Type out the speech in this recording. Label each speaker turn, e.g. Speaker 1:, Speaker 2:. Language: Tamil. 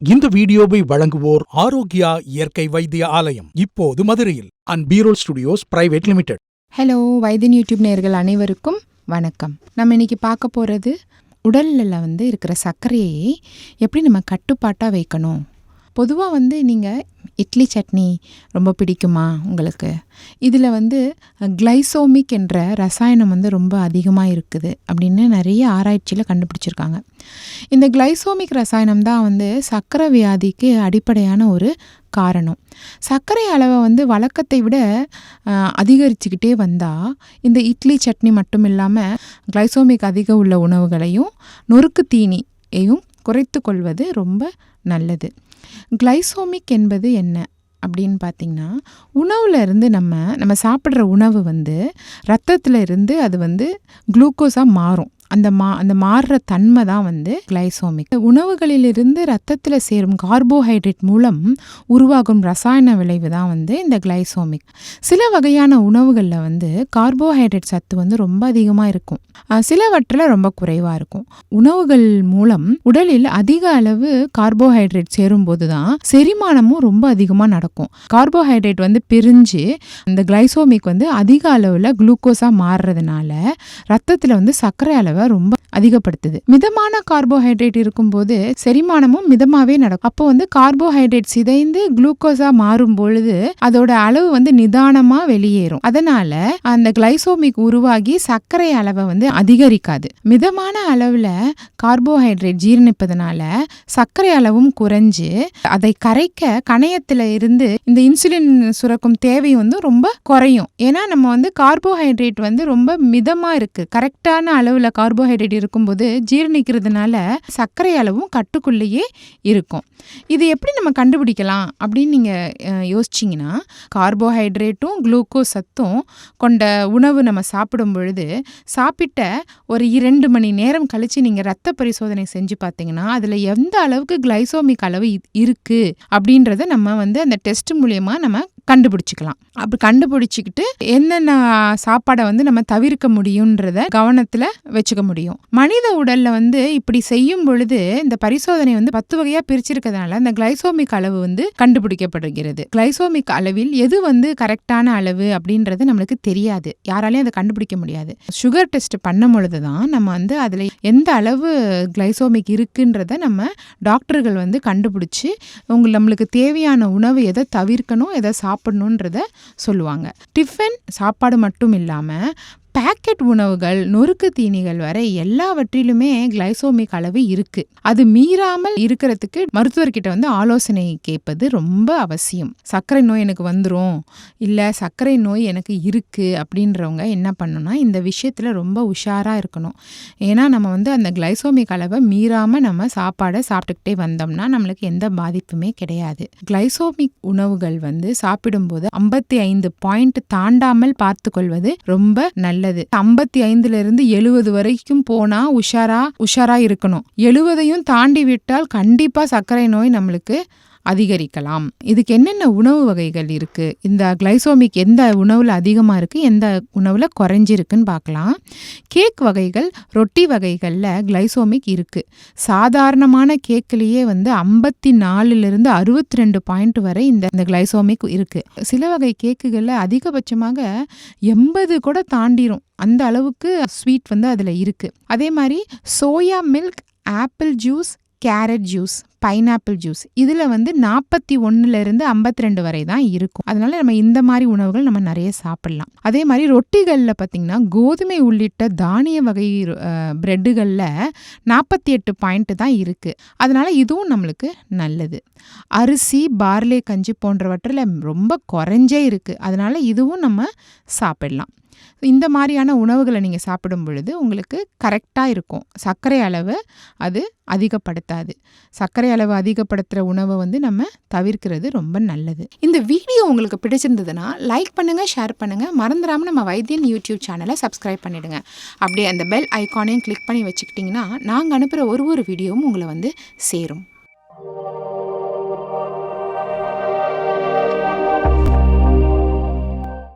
Speaker 1: இந்த வீடியோவை வழங்குவோர் ஆரோக்கியா இயற்கை வைத்திய ஆலயம், இப்போது மதுரையில் அண்ட் பீரோல் studios private limited.
Speaker 2: Hello, Vaithiyan YouTube நேயர்கள் அனைவருக்கும் வணக்கம். நம்ம இன்னைக்கு பார்க்க போகிறது உடலில் இருக்கிற சர்க்கரையை எப்படி நம்ம கட்டுப்பாட்டாக வைக்கணும். பொதுவாக நீங்கள் இட்லி சட்னி ரொம்ப பிடிக்குமா உங்களுக்கு? இதில் கிளைசோமிக் என்ற ரசாயனம் ரொம்ப அதிகமாக இருக்குது அப்படின்னு நிறைய ஆராய்ச்சியில் கண்டுபிடிச்சிருக்காங்க. இந்த கிளைசோமிக் ரசாயனம் தான் சர்க்கரை வியாதிக்கு அடிப்படையான ஒரு காரணம். சர்க்கரை அளவை வழக்கத்தை விட அதிகரிச்சுக்கிட்டே வந்தால் இந்த இட்லி சட்னி மட்டும் இல்லாமல் கிளைசோமிக் அதிக உள்ள உணவுகளையும் நொறுக்கு தீனியையும் குறைத்து கொள்வது ரொம்ப நல்லது. கிளைசோமிக் என்பது என்ன அப்படின்னு பார்த்திங்கன்னா, உணவில் இருந்து நம்ம சாப்பிட்ற உணவு ரத்தத்தில் இருந்து அது குளுக்கோஸாக மாறும். அந்த மாறுற தன்மை தான் கிளைசோமிக். உணவுகளிலிருந்து ரத்தத்தில் சேரும் கார்போஹைட்ரேட் மூலம் உருவாகும் ரசாயன விளைவு தான் இந்த கிளைசோமிக். சில வகையான உணவுகளில் கார்போஹைட்ரேட் சத்து ரொம்ப அதிகமாக இருக்கும், சிலவற்றில் ரொம்ப குறைவாக இருக்கும். உணவுகள் மூலம் உடலில் அதிக அளவு கார்போஹைட்ரேட் சேரும்போது தான் செரிமானமும் ரொம்ப அதிகமாக நடக்கும். கார்போஹைட்ரேட் பிரிஞ்சு அந்த கிளைசோமிக் அதிக அளவில் குளுக்கோஸாக மாறுறதுனால ரத்தத்தில் சர்க்கரை அளவு ரொம்ப அதிகப்படுத்துது. மிதமான கார்போஹைட்ரேட் இருக்கும்போது செரிமானமும் மிதமாவே நடக்கும். அப்போ கார்போஹைட்ரேட் சிதைந்து குளுக்கோஸா மாறும் பொழுது அதோட அளவு நிதானமா வெளியேறும். அதனால அந்த கிளைசோமிக் உருவாகி சர்க்கரை அளவை அதிகரிக்காது. மிதமான அளவுல கார்போஹைட்ரேட் ஜீரணிப்பதனால சர்க்கரை அளவும் குறைஞ்சு அதை கரைக்க கணையத்துல இருந்து இந்த இன்சுலின் சுரக்கும் தேவை ரொம்ப குறையும். ஏன்னா நம்ம கார்போஹைட்ரேட் ரொம்ப மிதமா இருக்கு. கரெக்டான அளவுல கார்போஹைட்ரேட் இருக்கும்போது ஜீரணிக்கிறதுனால சர்க்கரை அளவும் கட்டுக்குள்ளேயே இருக்கும். இது எப்படி நம்ம கண்டுபிடிக்கலாம் அப்படின்னு நீங்கள் யோசிச்சிங்கன்னா, கார்போஹைட்ரேட்டும் குளுக்கோஸ் சத்தும் கொண்ட உணவு நம்ம சாப்பிடும் பொழுது சாப்பிட்ட ஒரு 2 மணி நேரம் கழித்து நீங்கள் ரத்த பரிசோதனை செஞ்சு பார்த்தீங்கன்னா அதில் எந்த அளவுக்கு கிளைசோமிக் அளவு இருக்குது அப்படின்றத நம்ம அந்த டெஸ்ட் மூலயமா நம்ம கண்டுபிடிச்சிக்கலாம். அப்படி கண்டுபிடிச்சிக்கிட்டு என்னென்ன சாப்பாடை நம்ம தவிர்க்க முடியுன்றத கவனத்தில் வச்சுக்க முடியும். மனித உடல்ல இப்படி செய்யும் பொழுது இந்த பரிசோதனை 10 வகையா பிரிச்சிருக்கிறதுனால இந்த கிளைசோமிக் அளவு கண்டுபிடிக்கப்படுகிறது. கிளைசோமிக் அளவில் எது கரெக்டான அளவு அப்படின்றது நம்மளுக்கு தெரியாது, யாராலையும் அதை கண்டுபிடிக்க முடியாது. சுகர் டெஸ்ட் பண்ணும் பொழுது தான் நம்ம அதில் எந்த அளவு கிளைசோமிக் இருக்குன்றத நம்ம டாக்டர்கள் கண்டுபிடிச்சி நம்மளுக்கு தேவையான உணவு எதை தவிர்க்கணும், எதை சாப்பிடணுன்றத சொல்லுவாங்க. டிஃபன் சாப்பாடு மட்டும் இல்லாமல் பேக்கெட் உணவுகள், நொறுக்கு தீனிகள் வரை எல்லாவற்றிலுமே கிளைசோமிக் அளவு இருக்கு. அது மீறாமல் இருக்கிறதுக்கு மருத்துவர்கிட்ட ஆலோசனை கேட்பது ரொம்ப அவசியம். சர்க்கரை நோய் எனக்கு வந்துடும், இல்லை சர்க்கரை நோய் எனக்கு இருக்கு அப்படின்றவங்க என்ன பண்ணணும்னா இந்த விஷயத்துல ரொம்ப உஷாரா இருக்கணும். ஏன்னா நம்ம அந்த கிளைசோமிக் அளவை மீறாம நம்ம சாப்பாடை சாப்பிட்டுக்கிட்டே வந்தோம்னா நம்மளுக்கு எந்த பாதிப்புமே கிடையாது. கிளைசோமிக் உணவுகள் சாப்பிடும்போது 55 பாயிண்ட் தாண்டாமல் பார்த்து கொள்வது ரொம்ப நல்லது. 55 70 வரைக்கும் போனா உஷாரா இருக்கணும். 70ஐயும் தாண்டி விட்டால் கண்டிப்பா சர்க்கரை நோய் நம்மளுக்கு அதிகரிக்கலாம். இதுக்கு என்னென்ன உணவு வகைகள் இருக்கு, இந்த கிளைசோமிக் எந்த உணவுல அதிகமா இருக்கு, எந்த உணவுல குறைஞ்சிருக்குன்னு பார்க்கலாம். கேக் வகைகள், ரொட்டி வகைகள்ல கிளைசோமிக் இருக்கு. சாதாரணமான கேக்லயே 54 62 பாயிண்ட் வரை இந்த கிளைசோமிக் இருக்கு. சில வகை கேக்குகள்ல அதிகபட்சமாக 80 கூட தாண்டிரும். அந்த அளவுக்கு ஸ்வீட் அதுல இருக்கு. அதே மாதிரி soya milk, apple juice, carrot juice, pineapple juice இதில் 41 52 வரை தான் இருக்கும். அதனால நம்ம இந்த மாதிரி உணவுகள் நம்ம நிறைய சாப்பிடலாம். அதே மாதிரி ரொட்டிகளில் பார்த்திங்கன்னா கோதுமை உள்ளிட்ட தானிய வகை பிரெட்டுகளில் 48 பாயிண்ட் தான் இருக்குது. அதனால இதுவும் நம்மளுக்கு நல்லது. அரிசி, பார்லே கஞ்சி போன்றவற்றில் ரொம்ப குறைஞ்சே இருக்குது. அதனால இதுவும் நம்ம சாப்பிடலாம். இந்த மாதிரியான உணவுகளை நீங்கள் சாப்பிடும் பொழுது உங்களுக்கு கரெக்டாக இருக்கும். சர்க்கரை அளவு அது அதிகப்படுத்தாது. சர்க்கரை அளவு அதிகப்படுத்துகிற உணவை நம்ம தவிர்க்கிறது ரொம்ப நல்லது. இந்த வீடியோ உங்களுக்கு பிடிச்சிருந்ததுன்னா லைக் பண்ணுங்கள், ஷேர் பண்ணுங்கள். மறந்துடாமல் நம்ம வைத்தியன் யூடியூப் சேனலை சப்ஸ்கிரைப் பண்ணிவிடுங்க. அப்படியே அந்த பெல் ஐக்கானையும் கிளிக் பண்ணி வச்சுக்கிட்டிங்கன்னா நாங்கள் அனுப்புகிற ஒரு வீடியோவும் உங்களை சேரும்.